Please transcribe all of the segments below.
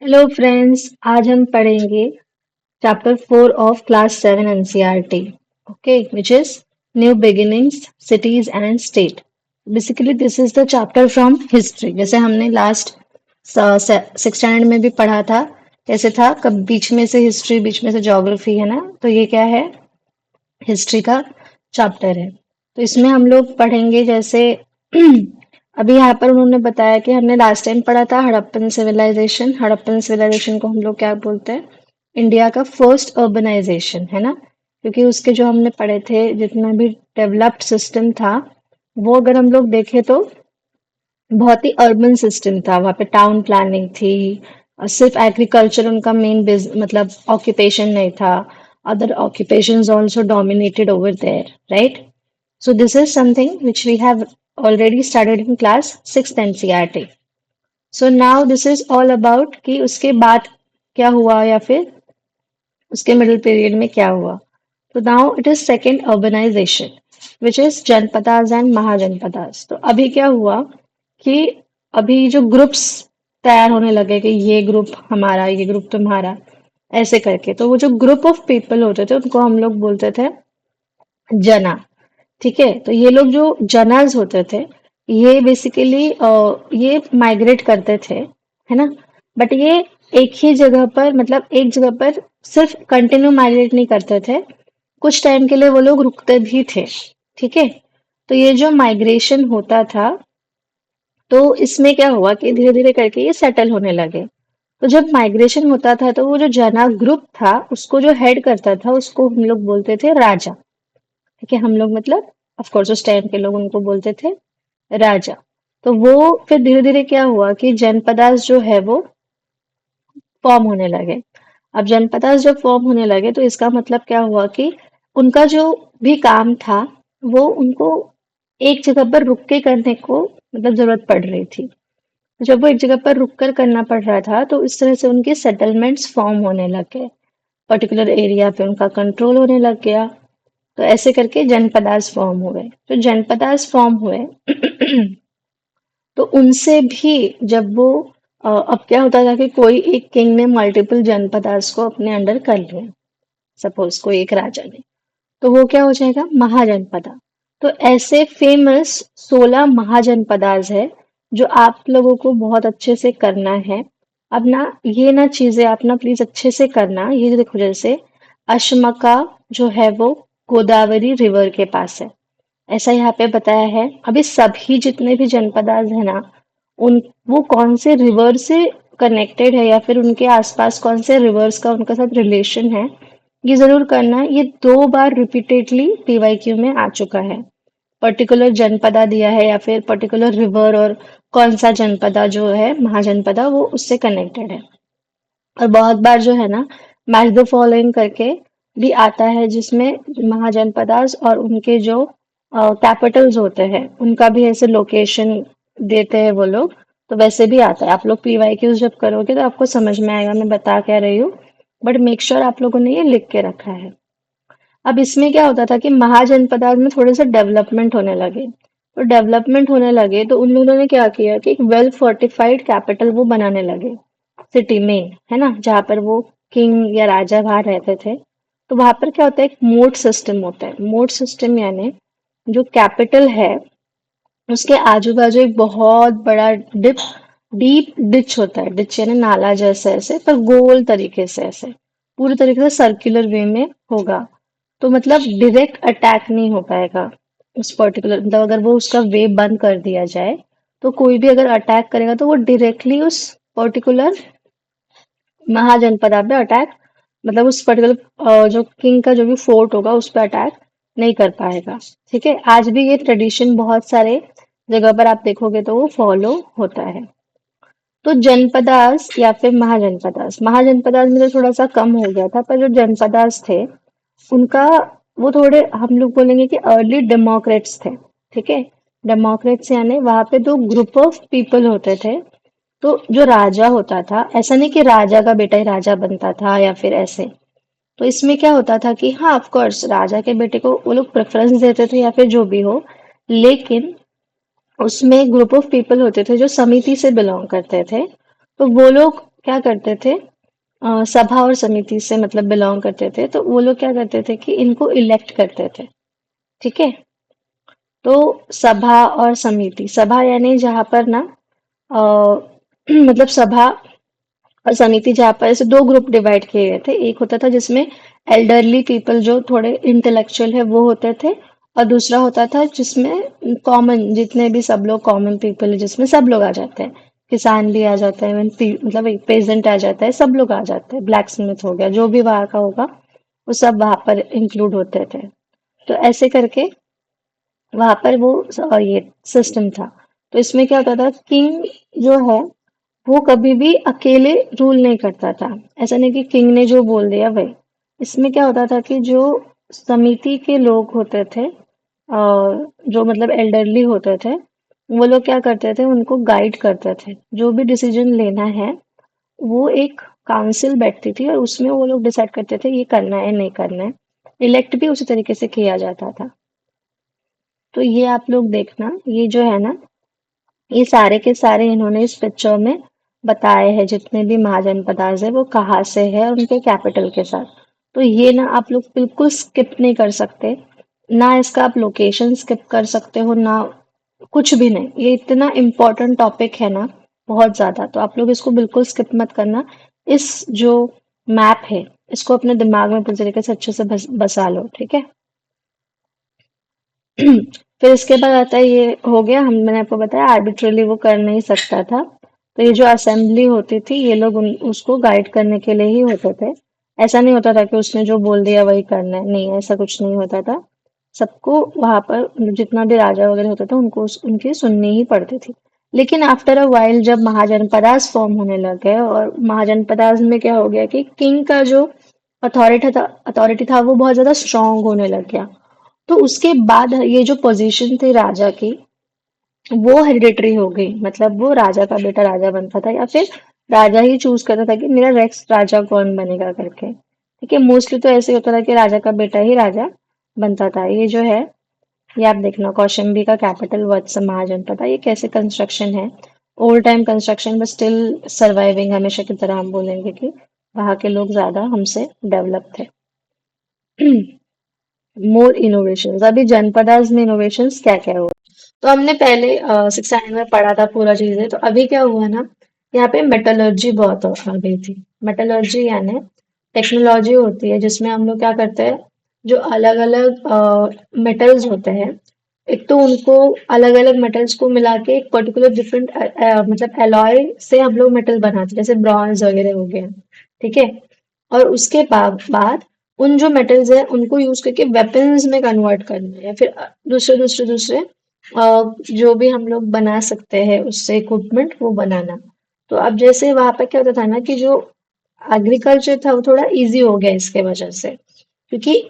Hello friends, आज हम पढ़ेंगे chapter 4 of class 7 NCERT, okay, which is new beginnings, cities and state. Basically this is the chapter from history. जैसे हमने last six standard में भी पढ़ा था. कैसे था, कब बीच में से हिस्ट्री, बीच में से ज्योग्राफी, है ना. तो ये क्या है, हिस्ट्री का चैप्टर है. तो इसमें हम लोग पढ़ेंगे जैसे अभी यहाँ पर उन्होंने बताया कि हमने लास्ट टाइम पढ़ा था हड़प्पन सिविलाइजेशन. हड़प्पन सिविलाइजेशन को हम लोग क्या बोलते हैं, इंडिया का फर्स्ट अर्बनाइजेशन, है ना. क्योंकि उसके जो हमने पढ़े थे जितना भी डेवलप्ड सिस्टम था, वो अगर हम लोग देखें तो बहुत ही अर्बन सिस्टम था. वहाँ पे टाउन प्लानिंग थी, और सिर्फ एग्रीकल्चर उनका मेन मतलब ऑक्यूपेशन नहीं था. Other occupations also dominated over there, right? So this is something which we have already studied in class 6th NCERT. So now this is all about कि उसके बाद क्या हुआ या फिर उसके मिडिल पीरियड में क्या हुआ. तो now it is second urbanization which is janapadas and mahajanapadas. तो अभी क्या हुआ कि अभी जो ग्रुप्स तैयार होने लगे कि ये ग्रुप हमारा, ये ग्रुप तुम्हारा, ऐसे करके. तो वो जो ग्रुप ऑफ पीपल होते थे उनको हम लोग बोलते थे जना. ठीक है. तो ये लोग जो जनाज होते थे, ये बेसिकली ये माइग्रेट करते थे, है ना. बट ये एक ही जगह पर, मतलब एक जगह पर सिर्फ कंटिन्यू माइग्रेट नहीं करते थे. कुछ टाइम के लिए वो लोग रुकते भी थे. ठीक है. तो ये जो माइग्रेशन होता था, तो इसमें क्या हुआ कि धीरे धीरे करके ये सेटल होने लगे. तो जब माइग्रेशन होता था तो वो जो जना ग्रुप था उसको जो हेड करता था उसको हम लोग बोलते थे राजा. ठीक है. हम लोग मतलब ऑफ कोर्स उस टाइम के लोग उनको बोलते थे राजा. तो वो फिर धीरे धीरे क्या हुआ कि जनपदास जो है वो फॉर्म होने लगे. अब जनपदास जब फॉर्म होने लगे तो इसका मतलब क्या हुआ कि उनका जो भी काम था वो उनको एक जगह पर रुक के करने को मतलब जरूरत पड़ रही थी. तो जब वो एक जगह पर रुक कर करना पड़ रहा था तो इस तरह से उनके सेटलमेंट्स फॉर्म होने लग गए. पर्टिकुलर एरिया पे उनका कंट्रोल होने लग गया. तो ऐसे करके जनपदास फॉर्म हुए. तो जनपदास फॉर्म हुए तो उनसे भी जब वो अब क्या होता था कि कोई एक किंग ने मल्टीपल जनपदास को अपने अंडर कर लिया. सपोज कोई एक राजा ने, तो वो क्या हो जाएगा, महाजनपदा. तो ऐसे फेमस 16 महाजनपदास है जो आप लोगों को बहुत अच्छे से करना है. अब ना ये ना चीजें आप ना प्लीज अच्छे से करना. ये देखो, जैसे अशमका जो है वो गोदावरी रिवर के पास है, ऐसा यहाँ पे बताया है. अभी सभी जितने भी जनपदास है ना, उन वो कौन से रिवर से कनेक्टेड है या फिर उनके आसपास कौन से रिवर्स का उनके साथ रिलेशन है, ये जरूर करना. ये 2 बार रिपीटेडली पीवाईक्यू में आ चुका है. पर्टिकुलर जनपदा दिया है या फिर पर्टिकुलर रिवर, और कौन सा जनपदा जो है महाजनपदा वो उससे कनेक्टेड है. और बहुत बार जो है ना, मैच द फॉलोइंग करके भी आता है जिसमें महाजनपदास और उनके जो कैपिटल्स होते हैं उनका भी ऐसे लोकेशन देते हैं वो लोग. तो वैसे भी आता है. आप लोग पीवाईक्यूज जब करोगे तो आपको समझ में आएगा मैं बता क्या रही हूँ. बट मेक श्योर आप लोगों ने ये लिख के रखा है. अब इसमें क्या होता था कि महाजनपदास में थोड़े से डेवलपमेंट होने लगे. तो डेवलपमेंट होने लगे तो उन लोगों ने क्या किया कि एक वेल फोर्टिफाइड कैपिटल वो बनाने लगे, सिटी में, है ना, जहाँ पर वो किंग या राजा वहां रहते थे. तो वहां पर क्या होता है, एक मोट सिस्टम होता है. मोट सिस्टम यानी जो कैपिटल है उसके आजू बाजू एक बहुत बड़ा डीप डिच होता है. डिच यानी नाला जैसे, ऐसे पर गोल तरीके से, ऐसे पूरी तरीके से सर्कुलर वे में होगा. तो मतलब डायरेक्ट अटैक नहीं हो पाएगा उस पर्टिकुलर, मतलब अगर वो उसका वे बंद कर दिया जाए तो कोई भी अगर अटैक करेगा तो वो डायरेक्टली उस पर्टिकुलर महाजनपदा पे अटैक, मतलब उस पर्टिकुलर जो किंग का जो भी फोर्ट होगा उस पर अटैक नहीं कर पाएगा. ठीक है. आज भी ये ट्रेडिशन बहुत सारे जगह पर आप देखोगे तो वो फॉलो होता है. तो जनपदास या फिर महाजनपदास, महाजनपदास में तो थोड़ा सा कम हो गया था, पर जो जनपदास थे उनका वो थोड़े हम लोग बोलेंगे कि अर्ली डेमोक्रेट्स थे. ठीक है. डेमोक्रेट्स यानी वहां पे 2 ग्रुप ऑफ पीपल होते थे. तो जो राजा होता था, ऐसा नहीं कि राजा का बेटा ही राजा बनता था या फिर ऐसे. तो इसमें क्या होता था कि हाँ ऑफ कोर्स राजा के बेटे को वो लोग प्रेफरेंस देते थे या फिर जो भी हो, लेकिन उसमें ग्रुप ऑफ पीपल होते थे जो समिति से बिलोंग करते थे. तो वो लोग क्या करते थे, सभा और समिति से मतलब बिलोंग करते थे, तो वो लोग क्या करते थे कि इनको इलेक्ट करते थे। ठीक है। तो सभा और समिति, सभा यानी जहां पर ना अ, मतलब सभा और समिति, जहाँ पर ऐसे दो ग्रुप डिवाइड किए गए थे। एक होता था जिसमें एल्डरली पीपल जो थोड़े इंटेलेक्चुअल है वो होते थे, और दूसरा होता था जिसमें कॉमन, जितने भी सब लोग कॉमन पीपल है जिसमें सब लोग आ जाते हैं। किसान भी आ जाता है, मतलब एक पेजेंट आ जाता है, सब लोग आ जाते हैं, ब्लैक स्मिथ हो गया, जो भी वहाँ का होगा वो सब वहां पर इंक्लूड होते थे। तो ऐसे करके वहां पर वो ये सिस्टम था। तो इसमें क्या होता था, किंग जो है वो कभी भी अकेले रूल नहीं करता था। ऐसा नहीं कि किंग ने जो बोल दिया वही। इसमें क्या होता था कि जो समिति के लोग होते थे, जो मतलब एल्डरली होते थे, वो लोग क्या करते थे, उनको गाइड करते थे। जो भी डिसीजन लेना है वो एक काउंसिल बैठती थी और उसमें वो लोग डिसाइड करते थे ये करना है नहीं करना है। इलेक्ट भी उसी तरीके से किया जाता था। तो ये आप लोग देखना, ये जो है ना, ये सारे के सारे इन्होंने इस पिक्चर में बताए हैं, जितने भी महाजनपदास है वो कहाँ से है और उनके कैपिटल के साथ। तो ये ना आप लोग बिल्कुल स्किप नहीं कर सकते, ना इसका आप लोकेशन स्किप कर सकते हो, ना कुछ भी नहीं। ये इतना इम्पोर्टेंट टॉपिक है ना, बहुत ज्यादा, तो आप लोग इसको बिल्कुल स्किप मत करना। इस जो मैप है इसको अपने दिमाग में पूरी तरीके से अच्छे से बसा लो, ठीक है। फिर इसके बाद आता है, ये हो गया, हम मैंने आपको बताया आर्बिट्रली वो कर नहीं सकता था। तो ये जो असेंबली होती थी, ये लोग उसको गाइड करने के लिए ही होते थे। ऐसा नहीं होता था कि उसने जो बोल दिया वही करना है, नहीं, ऐसा कुछ नहीं होता था। सबको वहां पर जितना भी राजा वगैरह होता था उनको उनकी सुननी ही पड़ती थी। लेकिन आफ्टर अ वाइल जब महाजनपदास फॉर्म होने लग गए, और महाजनपदास में क्या हो गया कि किंग का जो अथॉरिटी था वो बहुत ज्यादा स्ट्रांग होने लग गया। तो उसके बाद ये जो पोजीशन थी राजा की, वो हेरिडेटरी हो गई। मतलब वो राजा का बेटा राजा बनता था, या फिर राजा ही चूज करता था कि मेरा नेक्स्ट राजा कौन बनेगा करके। ठीक है, मोस्टली तो ऐसे होता था कि राजा का बेटा ही राजा बनता था। ये जो है, ये आप देखना, कौशाम्बी का कैपिटल वत्स महाजनपद, ये कैसे कंस्ट्रक्शन है, old time construction but still surviving, हमेशा की तरह हम बोलेंगे कि वहाँ के लोग ज्यादा हमसे डेवलप थे। मोर इनोवेशंस, अभी जनपदास में इनोवेशंस क्या क्या हुआ। तो हमने पहले 6 में पढ़ा था पूरा चीजें। तो अभी क्या हुआ ना, यहाँ पे मेटलर्जी बहुत आ गई थी। मेटलर्जी यानी टेक्नोलॉजी होती है जिसमें हम लोग क्या करते हैं, जो अलग अलग मेटल्स होते हैं, एक तो उनको अलग अलग मेटल्स को मिला के एक पर्टिकुलर डिफरेंट मतलब एलॉय से हम लोग मेटल बनाते हैं, जैसे ब्रॉन्ज वगैरह हो गया। ठीक है। और उसके बाद उन जो मेटल्स है उनको यूज करके वेपन्स में कन्वर्ट करना, या फिर दूसरे दूसरे दूसरे जो भी हम लोग बना सकते हैं उससे इक्विपमेंट वो बनाना। तो अब जैसे वहां पर क्या होता था ना कि जो एग्रीकल्चर था वो थोड़ा इजी हो गया इसके वजह से, क्योंकि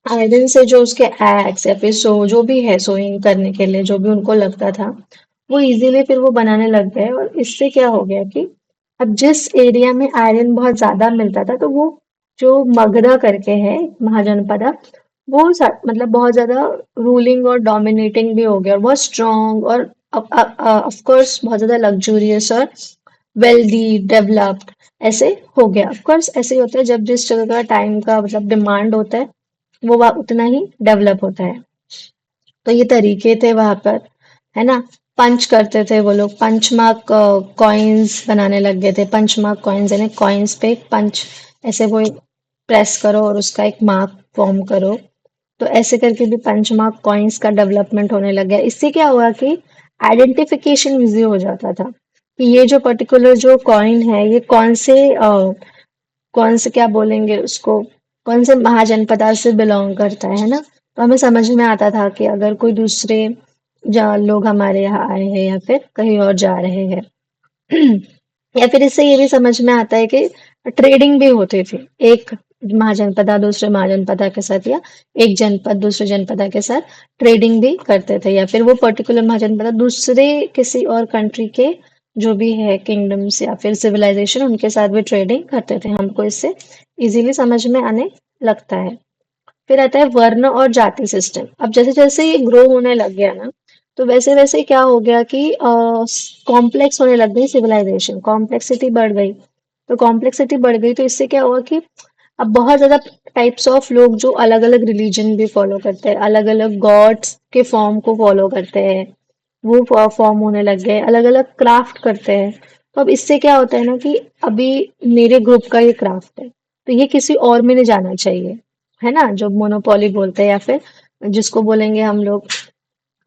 आयरन से जो उसके एक्स या फिर जो भी है सोइंग करने के लिए जो भी उनको लगता था, वो इजीली फिर वो बनाने लग गए। और इससे क्या हो गया कि अब जिस एरिया में आयरन बहुत ज्यादा मिलता था, तो वो जो मगधा करके है महाजनपदा, वो मतलब बहुत ज्यादा रूलिंग और डोमिनेटिंग भी हो गया, और बहुत स्ट्रांग, और ऑफ कोर्स बहुत ज्यादा लग्जूरियस और वेल्दी डेवलप्ड ऐसे हो गया। ऑफ कोर्स ऐसे ही होता है, जब जिस जगह का टाइम का मतलब डिमांड होता है वो उतना ही डेवलप होता है। तो ये तरीके थे वहां पर, है ना। पंच करते थे वो लोग, पंच मार्क कॉइन्स बनाने लग गए थे। पंच मार्क कॉइन्स यानी कॉइन्स पे एक पंच, ऐसे वो प्रेस करो और उसका एक मार्क फॉर्म करो। तो ऐसे करके भी पंच मार्क कॉइन्स का डेवलपमेंट होने लग गया। इससे क्या हुआ कि आइडेंटिफिकेशन इजी हो जाता था कि ये जो पर्टिकुलर जो कॉइन है ये कौन से क्या बोलेंगे उसको, कौन से महाजनपद से बिलोंग करता है ना। तो हमें समझ में आता था कि अगर कोई दूसरे लोग हमारे यहाँ आए हैं या फिर कहीं और जा रहे हैं। या फिर इससे ये भी समझ में आता है कि ट्रेडिंग भी होती थी, एक महाजनपदा दूसरे महाजनपदा के साथ, या एक जनपद दूसरे जनपदा के साथ ट्रेडिंग भी करते थे, या फिर वो पर्टिकुलर महाजनपदा दूसरे किसी और कंट्री के जो भी है किंगडम्स या फिर सिविलाइजेशन उनके साथ भी ट्रेडिंग करते थे। हमको इससे इजीली समझ में आने लगता है। फिर आता है वर्ण और जाति सिस्टम। अब जैसे जैसे ये ग्रो होने लग गया ना, तो वैसे वैसे क्या हो गया कि कॉम्प्लेक्स होने लग गई सिविलाइजेशन, कॉम्प्लेक्सिटी बढ़ गई। तो कॉम्प्लेक्सिटी बढ़ गई तो इससे क्या हुआ कि अब बहुत ज्यादा टाइप्स ऑफ लोग जो अलग अलग रिलीजन भी फॉलो करते हैं, अलग अलग गॉड्स के फॉर्म को फॉलो करते हैं, वो फॉर्म होने लग गए, अलग अलग क्राफ्ट करते हैं। तो अब इससे क्या होता है ना कि अभी मेरे ग्रुप का ये क्राफ्ट है, तो ये किसी और में नहीं जाना चाहिए, है ना, जो मोनोपोली बोलते हैं, या फिर जिसको बोलेंगे हम लोग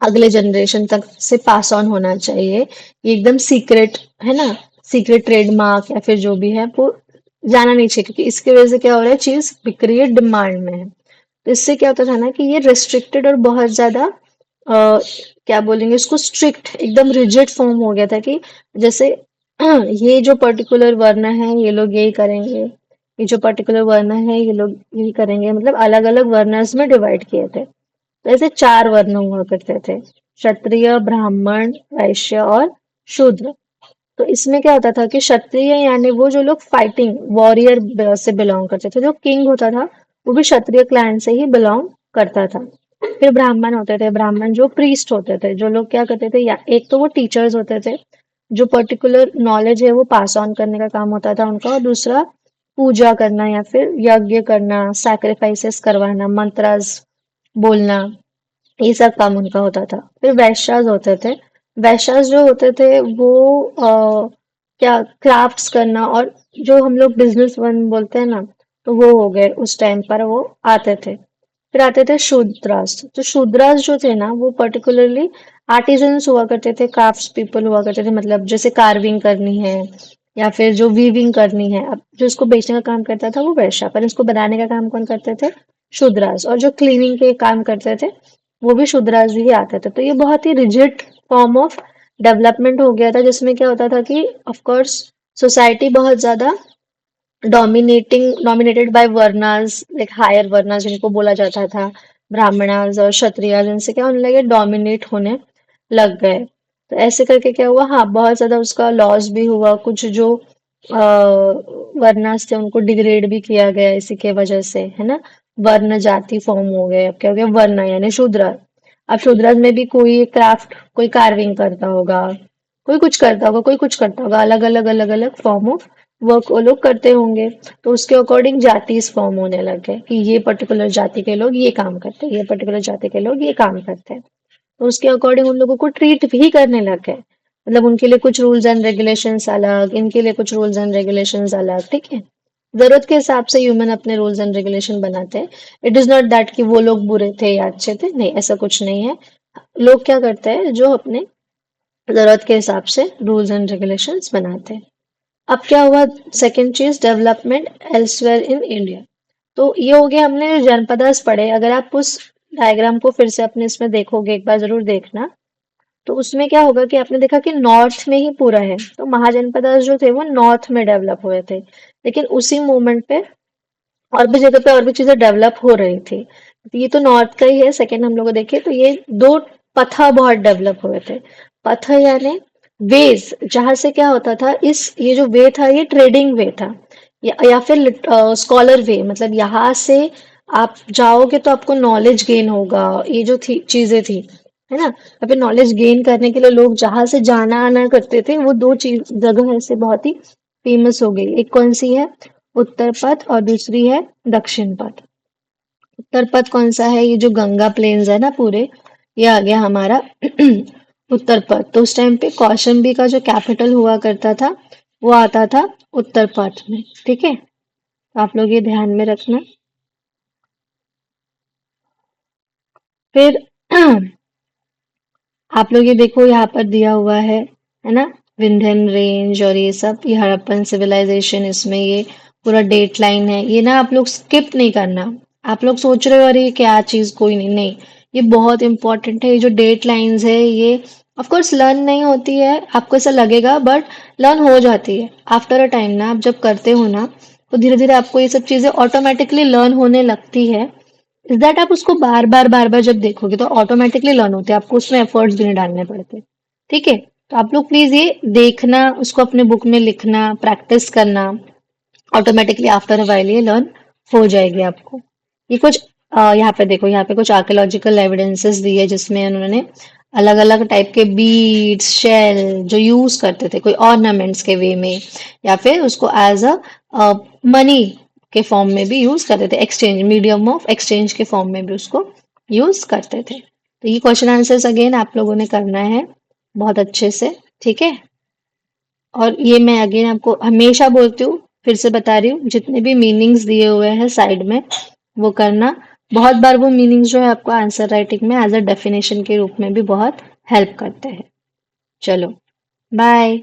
अगले जनरेशन तक से पास ऑन होना चाहिए। ये एकदम सीक्रेट है ना, सीक्रेट ट्रेडमार्क या फिर जो भी है वो जाना नहीं चाहिए, क्योंकि इसकी वजह से क्या हो रहा है, चीज बिक रही है, डिमांड में है। तो इससे क्या होता था ना कि ये रेस्ट्रिक्टेड और बहुत ज्यादा क्या बोलेंगे इसको, स्ट्रिक्ट, एकदम रिजिड फॉर्म हो गया था कि जैसे ये जो पर्टिकुलर वर्ण है ये लोग यही करेंगे, ये जो पर्टिकुलर वर्ण है ये लोग यही करेंगे, मतलब अलग अलग वर्णस में डिवाइड किए थे। तो ऐसे चार वर्ण हुआ करते थे, क्षत्रिय, ब्राह्मण, वैश्य और शूद्र। तो इसमें क्या होता था कि क्षत्रिय यानी वो जो लोग फाइटिंग वॉरियर से बिलोंग करते थे, जो किंग होता था वो भी क्षत्रिय क्लैन से ही बिलोंग करता था। फिर ब्राह्मण होते थे, ब्राह्मण जो प्रीस्ट होते थे, जो लोग क्या करते थे, या एक तो वो टीचर्स होते थे, जो पर्टिकुलर नॉलेज है वो पास ऑन करने का काम होता था उनका, और दूसरा पूजा करना या फिर यज्ञ करना, सैक्रिफाइसेस करवाना, मंत्रास बोलना, ये सब काम उनका होता था। फिर वैश्यास होते थे, वैश्यास जो होते थे वो क्या क्राफ्ट्स करना, और जो हम लोग बिजनेस वन बोलते हैं ना, तो वो हो गए उस टाइम पर, वो आते थे। फिर आते थे शूद्रास। तो शूद्रास जो थे ना वो पर्टिकुलरली आर्टिजन्स हुआ करते थे, क्राफ्ट्स पीपल हुआ करते थे, मतलब जैसे कार्विंग करनी है या फिर जो वीविंग करनी है, अब जो इसको बेचने का काम करता था वो वैश्या, पर इसको बनाने का काम कौन करते थे, शूद्रास। और जो क्लीनिंग के काम करते थे वो भी शूद्रास ही आते थे। तो ये बहुत ही रिजिड फॉर्म ऑफ डेवलपमेंट हो गया था, जिसमें क्या होता था कि ऑफ कोर्स सोसाइटी बहुत ज्यादा डोमिनेटेड बाय वर्नास, लाइक हायर वर्नास जिनको बोला जाता था, ब्राह्मणास और क्षत्रियास, इनसे क्या होने लगे, डोमिनेट होने लग गए। तो ऐसे करके क्या हुआ, हाँ बहुत ज्यादा उसका लॉस भी हुआ, कुछ जो वर्नास थे उनको डिग्रेड भी किया गया इसी के वजह से, है ना। वर्ण जाति फॉर्म हो गए, अब क्या हो गया, वर्ण यानी शूद्र। अब शूद्र में भी कोई क्राफ्ट, कोई कार्विंग करता होगा, कोई कुछ करता होगा, कोई कुछ करता होगा, अलग अलग फॉर्म ऑफ वर्क वो लोग करते होंगे। तो उसके अकॉर्डिंग जाति फॉर्म होने लग गए कि ये पर्टिकुलर जाति के लोग ये काम करते हैं, ये पर्टिकुलर जाति के लोग ये काम करते हैं। तो उसके अकॉर्डिंग उन लोगों को ट्रीट भी करने लग गए, मतलब उनके लिए कुछ रूल्स एंड रेगुलेशंस अलग, इनके लिए कुछ रूल्स एंड रेगुलेशंस अलग, ठीक है। जरूरत के हिसाब से ह्यूमन अपने रूल्स एंड रेगुलेशन बनाते हैं। इट इज नॉट दैट कि वो लोग बुरे थे या अच्छे थे, नहीं, ऐसा कुछ नहीं है। लोग क्या करते हैं, जो अपने जरूरत के हिसाब से रूल्स एंड रेगुलेशंस बनाते हैं। अब क्या हुआ, सेकंड चीज, डेवलपमेंट एल्सवेयर इन इंडिया। तो ये हो गया, हमने जनपदास पढ़े। अगर आप उस डायग्राम को फिर से अपने इसमें देखोगे, एक बार जरूर देखना, तो उसमें क्या होगा कि आपने देखा कि नॉर्थ में ही पूरा है, तो महाजनपदास जो थे वो नॉर्थ में डेवलप हुए थे, लेकिन उसी मोमेंट पे और भी जगह पे और भी चीजें डेवलप हो रही थी। तो ये तो नॉर्थ का ही है। सेकंड हम लोग देखें तो ये दो पथा बहुत डेवलप हुए थे। पथ यानी वेज, जहां से क्या होता था, इस ये जो वे था ये ट्रेडिंग वे था, या फिर स्कॉलर वे, मतलब यहाँ से आप जाओगे तो आपको नॉलेज गेन होगा, ये जो थी चीजें थी, है ना। या फिर नॉलेज गेन करने के लिए लोग जहां से जाना आना करते थे, वो दो चीज जगह ऐसे बहुत ही फेमस हो गई। एक कौन सी है, उत्तर पथ, और दूसरी है दक्षिण पथ। उत्तर पथ कौन सा है, ये जो गंगा प्लेन्स है ना पूरे, ये आ गया हमारा उत्तर पथ। तो उस टाइम पे कौशाम्बी का जो कैपिटल हुआ करता था वो आता था उत्तर पथ में, ठीक है। तो आप लोग ये ध्यान में रखना। फिर आप लोग ये देखो, यहाँ पर दिया हुआ है ना, विंध्यन रेंज और ये सब, ये हड़प्पन सिविलाइजेशन, इसमें ये पूरा डेट लाइन है। ये ना आप लोग स्किप नहीं करना। आप लोग सोच रहे हो अरे ये क्या चीज, कोई नहीं, नहीं, ये बहुत इंपॉर्टेंट है। ये जो डेट लाइंस है ये ऑफ कोर्स लर्न नहीं होती है, आपको ऐसा लगेगा, बट लर्न हो जाती है आफ्टर अ टाइम ना। आप जब करते हो ना तो धीरे धीरे आपको ये सब चीजें ऑटोमेटिकली लर्न होने लगती है। इज दैट आप उसको बार बार जब देखोगे तो ऑटोमेटिकली लर्न होते हैं, आपको उसमें एफर्ट्स भी नहीं डालने पड़ते, ठीक है। तो आप लोग प्लीज ये देखना, उसको अपने बुक में लिखना, प्रैक्टिस करना, ऑटोमेटिकली आफ्टर अ व्हाइल ये लर्न हो जाएगी आपको। ये कुछ यहाँ पे देखो, यहाँ पे कुछ आर्कियोलॉजिकल एविडेंसेस दी है जिसमें उन्होंने अलग अलग टाइप के बीड्स शेल जो यूज करते थे कोई ऑर्नामेंट्स के वे में, या फिर उसको एज अ मनी के फॉर्म में भी यूज करते थे, एक्सचेंज मीडियम ऑफ एक्सचेंज के फॉर्म में भी उसको यूज करते थे। तो ये क्वेश्चन आंसर्स अगेन आप लोगों ने करना है बहुत अच्छे से, ठीक है। और ये मैं अगेन आपको हमेशा बोलती हूँ, फिर से बता रही हूँ, जितने भी मीनिंग्स दिए हुए हैं साइड में वो करना। बहुत बार वो मीनिंग्स जो है आपको आंसर राइटिंग में एज अ डेफिनेशन के रूप में भी बहुत हेल्प करते हैं। चलो, बाय।